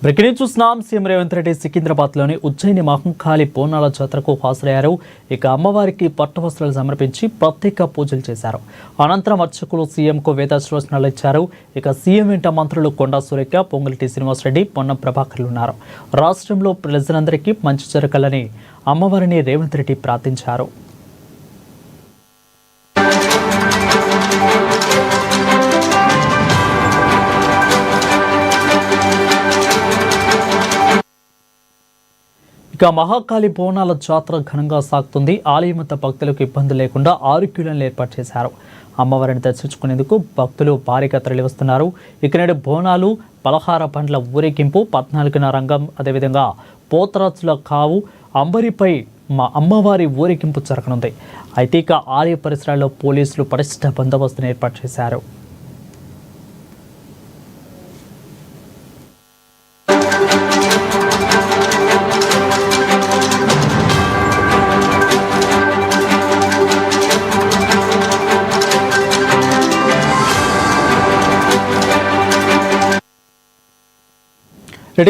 Breaking చూస్తున్నాం. CM Revanth Reddy సికింద్రాబాద్లోని Ujjaini Mahankali బోనాల జాతరకు హాజరయ్యారు. ఇక అమ్మవారికి పట్టు వస్త్రాలు సమర్పించి ప్రత్యేక పూజలు చేశారు. అనంతరం అర్చకులు సీఎంకు వేదాశ్వాసనాలు ఇచ్చారు. ఇక సీఎం వెంట మంత్రులు కొండా సురేఖ, పొంగులేటి శ్రీనివాసరెడ్డి, పొన్నం ప్రభాకర్లు ఉన్నారు. రాష్ట్రంలో ప్రజలందరికీ మంచి జరగాలని అమ్మవారిని రేవంత్ రెడ్డి ప్రార్థించారు. ఇక మహాకాళి బోనాల జాతర ఘనంగా సాగుతుంది. ఆలయమంత భక్తులకు ఇబ్బంది లేకుండా 6 క్యూలను ఏర్పాటు చేశారు. అమ్మవారిని దర్శించుకునేందుకు భక్తులు భారీగా తరలివస్తున్నారు. ఇక నేడు బోనాలు, పలహార పండ్ల ఊరేగింపు, 14న రంగం, అదేవిధంగా పోతరాజుల కావు, అంబరిపై అమ్మవారి ఊరేగింపు జరగనుంది. అయితే ఇక ఆలయ పరిసరాల్లో పోలీసులు పటిష్ట బందోబస్తును ఏర్పాటు చేశారు.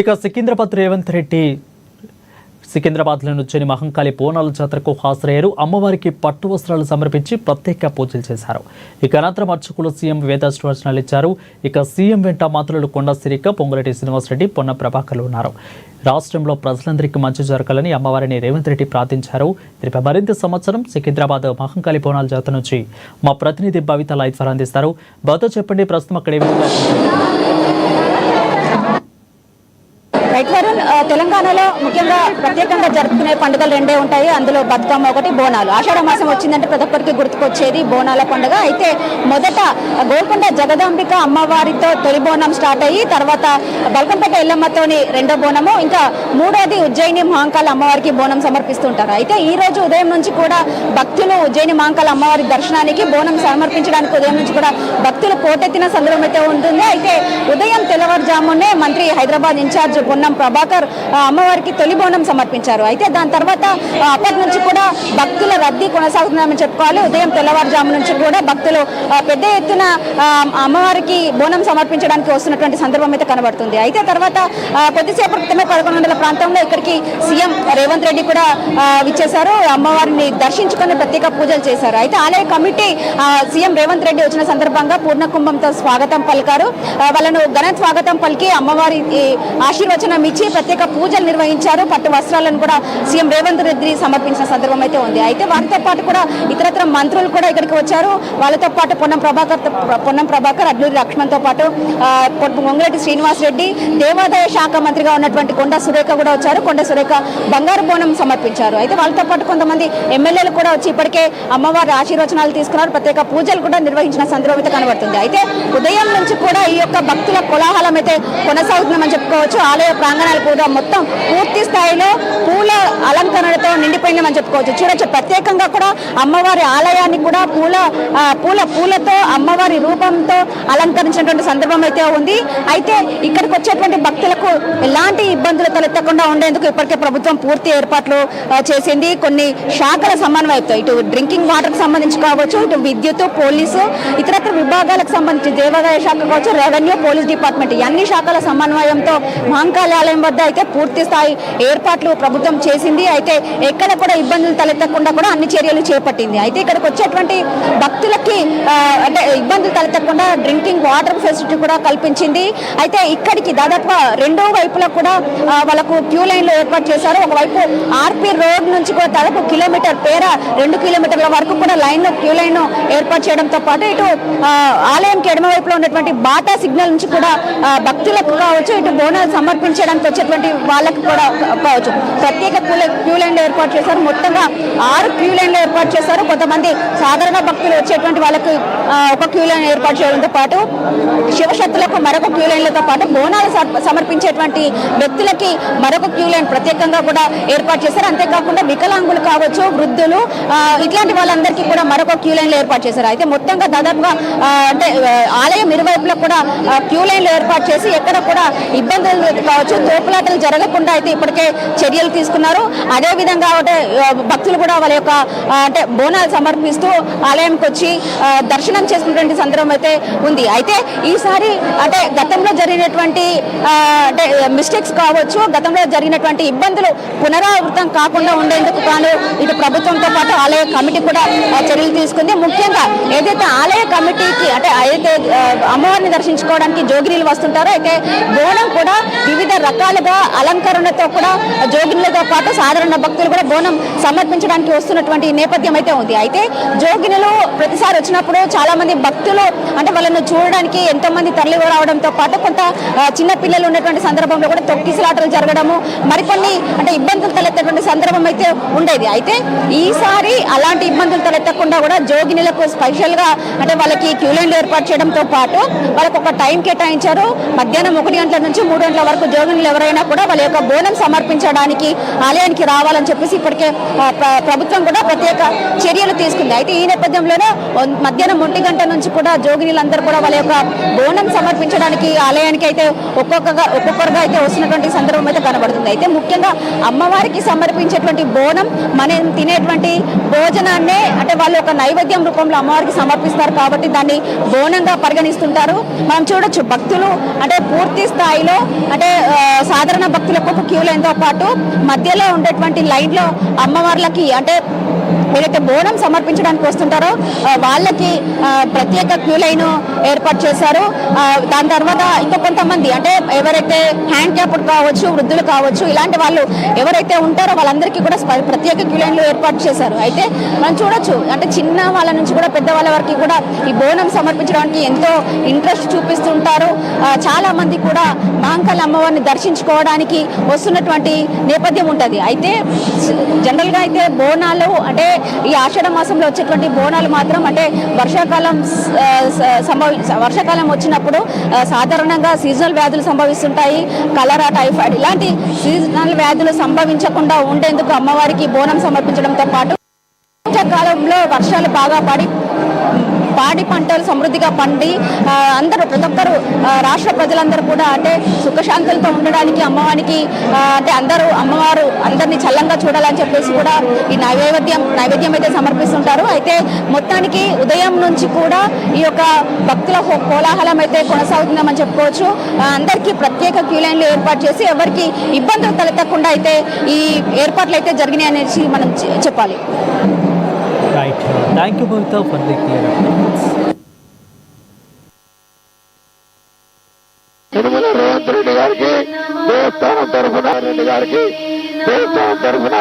ఇక సికింద్రాబాద్ రేవంత్ రెడ్డి సికింద్రాబాద్లో ఉజ్జయిని మహంకాళి బోనాల జాతరకు హాజరయ్యారు. అమ్మవారికి పట్టు వస్త్రాలు సమర్పించి ప్రత్యేక పూజలు చేశారు. ఇక అనంతరం అర్చకులు సీఎం వేదాశ్వాసనాలు ఇచ్చారు. ఇక సీఎం వెంట మంత్రులు కొండా సురేఖ, పొంగులేటి శ్రీనివాసరెడ్డి, పొన్నం ప్రభాకర్లు ఉన్నారు. రాష్ట్రంలో ప్రజలందరికీ మంచి జరగాలని అమ్మవారిని రేవంత్ రెడ్డి ప్రార్థించారు. దీనిపై మరింత సంవత్సరం సికింద్రాబాద్ మహంకాళి బోనాల జాతర నుంచి మా ప్రతినిధి భవిత లైవ్ ద్వారా అందిస్తారు. భవిత చెప్పండి, ప్రస్తుతం అక్కడ ఏ విధంగా తెలంగాణలో ముఖ్యంగా ప్రత్యేకంగా జరుపుకునే పండుగలు రెండే ఉంటాయి. అందులో బతుకమ్మ ఒకటి, బోనాలు. ఆషాఢ మాసం వచ్చిందంటే ప్రతి ఒక్కరికి గుర్తుకొచ్చేది బోనాల పండుగ. అయితే మొదట గోల్కొండ జగదాంబిక అమ్మవారితో తొలి బోనం స్టార్ట్ అయ్యి తర్వాత బల్కంపేట ఎల్లమ్మతోని రెండో బోనము, ఇంకా మూడోది ఉజ్జయిని మహంకాళి అమ్మవారికి బోనం సమర్పిస్తుంటారు. అయితే ఈ రోజు ఉదయం నుంచి కూడా భక్తులు ఉజ్జయిని మహంకాళి అమ్మవారి దర్శనానికి, బోనం సమర్పించడానికి ఉదయం నుంచి కూడా భక్తులు పోటెత్తిన సందర్భం అయితే ఉంటుంది. అయితే ఉదయం తెల్లవారుజామునే మంత్రి హైదరాబాద్ ఇన్ఛార్జ్ పొన్నం ప్రభాకర్ అమ్మవారికి తొలి బోనం సమర్పించారు. అయితే దాని తర్వాత అప్పటి నుంచి కూడా భక్తుల రద్దీ కొనసాగుతుందని చెప్పుకోవాలి. ఉదయం తెల్లవారుజాము నుంచి కూడా భక్తులు పెద్ద ఎత్తున అమ్మవారికి బోనం సమర్పించడానికి వస్తున్నటువంటి సందర్భం అయితే కనబడుతుంది. అయితే తర్వాత కొద్దిసేపటి క్రితమే 11 గంటల ప్రాంతంలో ఇక్కడికి సీఎం రేవంత్ రెడ్డి కూడా విచ్చేశారు. అమ్మవారిని దర్శించుకొని ప్రత్యేక పూజలు చేశారు. అయితే ఆలయ కమిటీ సీఎం రేవంత్ రెడ్డి వచ్చిన సందర్భంగా పూర్ణ కుంభంతో స్వాగతం పలికారు. వాళ్ళను ఘన స్వాగతం పలికి అమ్మవారి ఆశీర్వచనం ఇచ్చి ప్రత్యేక పూజలు నిర్వహించారు. పట్టు వస్త్రాలను కూడా సీఎం రేవంత్ రెడ్డి సమర్పించిన సందర్భం అయితే ఉంది. అయితే వారితో పాటు కూడా ఇతరత్ర మంత్రులు కూడా ఇక్కడికి వచ్చారు. వాళ్ళతో పాటు పొన్నం ప్రభాకర్, అడ్లూరి లక్ష్మణ్తో పాటు పొంగులేటి శ్రీనివాసరెడ్డి, దేవాదాయ శాఖ మంత్రిగా ఉన్నటువంటి కొండా సురేఖ కూడా వచ్చారు. కొండా సురేఖ బంగారు బోనం సమర్పించారు. అయితే వాళ్ళతో పాటు కొంతమంది ఎమ్మెల్యేలు కూడా వచ్చి ఇప్పటికే అమ్మవారి ఆశీర్వచనాలు తీసుకున్నారు. ప్రత్యేక పూజలు కూడా నిర్వహించిన సందర్భం అయితే కనబడుతుంది. అయితే ఉదయం నుంచి కూడా ఈ యొక్క భక్తుల కోలాహలం అయితే కొనసాగుతుందని చెప్పుకోవచ్చు. ఆలయ ప్రాంగణాలు కూడా మొత్తం పూర్తి స్థాయిలో పూల అలంకరణతో నిండిపోయిందని చెప్పుకోవచ్చు. చూడొచ్చు, ప్రత్యేకంగా కూడా అమ్మవారి ఆలయాన్ని కూడా పూలతో అమ్మవారి రూపంతో అలంకరించినటువంటి సందర్భం అయితే ఉంది. అయితే ఇక్కడికి వచ్చేటువంటి భక్తులకు ఎలాంటి ఇబ్బందులు తలెత్తకుండా ఉండేందుకు ఇప్పటికే ప్రభుత్వం పూర్తి ఏర్పాట్లు చేసింది. కొన్ని శాఖల సమన్వయంతో, ఇటు డ్రింకింగ్ వాటర్కి సంబంధించి కావచ్చు, ఇటు విద్యుత్, పోలీసు, ఇతరత్ర విభాగాలకు సంబంధించి దేవాదాయ శాఖ కావచ్చు, రెవెన్యూ, పోలీస్ డిపార్ట్మెంట్, అన్ని శాఖల సమన్వయంతో మహంకాళి ఆలయం వద్ద అయితే పూర్తి స్థాయి ఏర్పాట్లు ప్రభుత్వం చేసింది. అయితే ఎక్కడ కూడా ఇబ్బందులు తలెత్తకుండా కూడా అన్ని చర్యలు చేపట్టింది. అయితే ఇక్కడికి వచ్చేటువంటి భక్తులకి అంటే ఇబ్బందులు తలెత్తకుండా డ్రింకింగ్ వాటర్ ఫెసిలిటీ కూడా కల్పించింది. అయితే ఇక్కడికి దాదాపుగా రెండో వైపులా కూడా వాళ్ళకు క్యూ లైన్లు ఏర్పాటు చేశారు. ఒకవైపు ఆర్పి రోడ్ నుంచి కూడా దాదాపు కిలోమీటర్ 2 కిలోమీటర్ల వరకు కూడా క్యూ లైన్ ఏర్పాటు చేయడంతో పాటు ఇటు ఆలయంకి ఎడమ వైపులో ఉన్నటువంటి బాటా సిగ్నల్ నుంచి కూడా భక్తులకు కావచ్చు, ఇటు బోనాలు సమర్పించడానికి వచ్చేటువంటి వాళ్ళకి కూడా కావచ్చు ప్రత్యేక క్యూ లైన్లు ఏర్పాటు చేశారు. మొత్తంగా 6 క్యూ లైన్లు ఏర్పాటు చేశారు. కొంతమంది సాధారణ భక్తులు వచ్చేటువంటి వాళ్ళకి ఒక క్యూ లైన్ ఏర్పాటు చేయడంతో పాటు శివశక్తులకు మరొక క్యూ లైన్లతో పాటు బోనాలు సమర్పించేటువంటి వ్యక్తులకి మరొక క్యూ లైన్ ప్రత్యేకంగా కూడా ఏర్పాటు చేశారు. అంతేకాకుండా వికలాంగులు కావచ్చు, వృద్ధులు, ఇట్లాంటి వాళ్ళందరికీ కూడా మరొక క్యూ లైన్లు ఏర్పాటు చేశారు. అయితే మొత్తంగా దాదాపుగా అంటే ఆలయం ఇరువైపులా కూడా క్యూ లైన్లు ఏర్పాటు చేసి ఎక్కడ కూడా ఇబ్బందులు కావచ్చు, తోపులాటలు జరగకుండా అయితే ఇప్పటికే చర్యలు తీసుకున్నారు. అదేవిధంగా భక్తులు కూడా వాళ్ళ యొక్క అంటే బోనాలు సమర్పిస్తూ ఆలయంకి వచ్చి దర్శనం చేసుకున్నటువంటి సందర్భం అయితే ఉంది. అయితే ఈసారి అంటే గతంలో జరిగినటువంటి అంటే మిస్టేక్స్ కావచ్చు, గతంలో జరిగినటువంటి ఇబ్బందులు పునరావృతం కాకుండా ఉండేందుకు గాను ఇటు ప్రభుత్వంతో పాటు ఆలయ కమిటీ కూడా చర్యలు తీసుకుంది. ముఖ్యంగా ఏదైతే ఆలయ కమిటీకి అంటే ఏదైతే అమ్మవారిని దర్శించుకోవడానికి జోగినీలు వస్తుంటారో అయితే బోనం కూడా వివిధ రకాలుగా అలంకరణతో కూడా జోగినులతో పాటు సాధారణ భక్తులు కూడా బోనం సమర్పించడానికి వస్తున్నటువంటి నేపథ్యం అయితే ఉంది. అయితే జోగినులు ప్రతిసారి వచ్చినప్పుడు చాలా మంది భక్తులు అంటే వాళ్ళను చూడడానికి ఎంతో మంది తరలి రావడంతో పాటు కొంత చిన్న పిల్లలు ఉన్నటువంటి సందర్భంలో కూడా తొక్కిసలాటలు జరగడము, మరికొన్ని అంటే ఇబ్బందులు తలెత్తేటువంటి సందర్భం అయితే ఉండేది. అయితే ఈసారి అలాంటి ఇబ్బందులు తలెత్తకుండా కూడా జోగినులకు స్పెషల్ గా అంటే వాళ్ళకి క్యూ లైన్లు ఏర్పాటు చేయడంతో పాటు వాళ్ళకి ఒక టైం కేటాయించారు. మధ్యాహ్నం 1 గంటల నుంచి 3 గంటల వరకు జోగినులు ఎవరైనా కూడా వాళ్ళ యొక్క బోనం సమర్పించడానికి ఆలయానికి రావాలని చెప్పేసి ఇప్పటికే ప్రభుత్వం కూడా ప్రత్యేక చర్యలు తీసుకుంది. అయితే ఈ నేపథ్యంలోనే మధ్యాహ్నం 1 గంట నుంచి కూడా జోగినీలందరూ కూడా వాళ్ళ యొక్క బోనం సమర్పించడానికి ఆలయానికి అయితే ఒక్కొక్కరుగా అయితే వస్తున్నటువంటి సందర్భం అయితే కనబడుతుంది. అయితే ముఖ్యంగా అమ్మవారికి సమర్పించేటువంటి బోనం మనం తినేటువంటి భోజనాన్నే అంటే వాళ్ళు ఒక నైవేద్యం రూపంలో అమ్మవారికి సమర్పిస్తారు కాబట్టి దాన్ని బోనంగా పరిగణిస్తుంటారు. మనం చూడొచ్చు భక్తులు అంటే పూర్తి స్థాయిలో అంటే సాధారణ భక్తులకు క్యూ లైన్తో పాటు మధ్యలో ఉండేటువంటి లైన్లో అమ్మవార్లకి అంటే ఏదైతే బోనం సమర్పించడానికి వస్తుంటారో వాళ్ళకి ప్రత్యేక క్యూ లైన్ ఏర్పాటు చేశారు. దాని తర్వాత ఇంకా కొంతమంది అంటే ఎవరైతే హ్యాండ్ క్యాప్డ్ కావచ్చు, వృద్ధులు కావచ్చు, ఇలాంటి వాళ్ళు ఎవరైతే ఉంటారో వాళ్ళందరికీ కూడా ప్రత్యేక క్యూ లైన్లు ఏర్పాటు చేశారు. అయితే మనం చూడొచ్చు అంటే చిన్న వాళ్ళ నుంచి కూడా పెద్దవాళ్ళ వరకు కూడా ఈ బోనం సమర్పించడానికి ఎంతో ఇంట్రెస్ట్ చూపిస్తుంటారు. చాలా మంది కూడా మహంకాళి అమ్మవారిని దర్శించుకోవడానికి వస్తున్నటువంటి నేపథ్యం ఉంటుంది. అయితే జనరల్గా అయితే బోనాలు అంటే ఈ ఆషాఢ మాసంలో వచ్చేటువంటి బోనాలు మాత్రం అంటే వర్షాకాలం వచ్చినప్పుడు సాధారణంగా సీజనల్ వ్యాధులు సంభవిస్తుంటాయి. కలరా, టైఫాయిడ్ ఇలాంటి సీజనల్ వ్యాధులు సంభవించకుండా ఉండేందుకు అమ్మవారికి బోనం సమర్పించడంతో పాటు కాలంలో వర్షాలు బాగా పాడి పంటలు సమృద్ధిగా పండి అందరూ ప్రతి ఒక్కరు రాష్ట్ర ప్రజలందరూ కూడా అంటే సుఖశాంతులతో ఉండడానికి అమ్మవారికి అంటే అమ్మవారు అందరినీ చల్లంగా చూడాలని చెప్పేసి కూడా ఈ నైవేద్యం అయితే సమర్పిస్తుంటారు. అయితే మొత్తానికి ఉదయం నుంచి కూడా ఈ యొక్క భక్తుల కోలాహలం అయితే కొనసాగుతుందని చెప్పుకోవచ్చు. అందరికీ ప్రత్యేక క్యూ లైన్లు ఏర్పాటు చేసి ఎవరికి ఇబ్బందులు తలెత్తకుండా అయితే ఈ ఏర్పాట్లు అయితే జరిగినాయి అనేసి మనం చెప్పాలి. Right. Thank you, Bhavita, for the clear updates. Tirumala Revanth Reddy గారికి దేవస్థానం తరఫున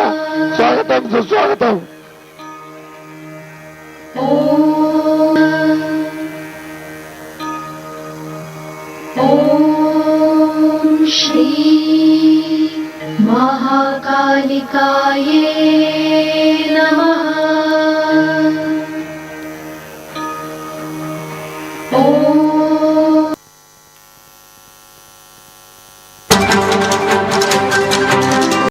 స్వాగతం సుస్వాగతం.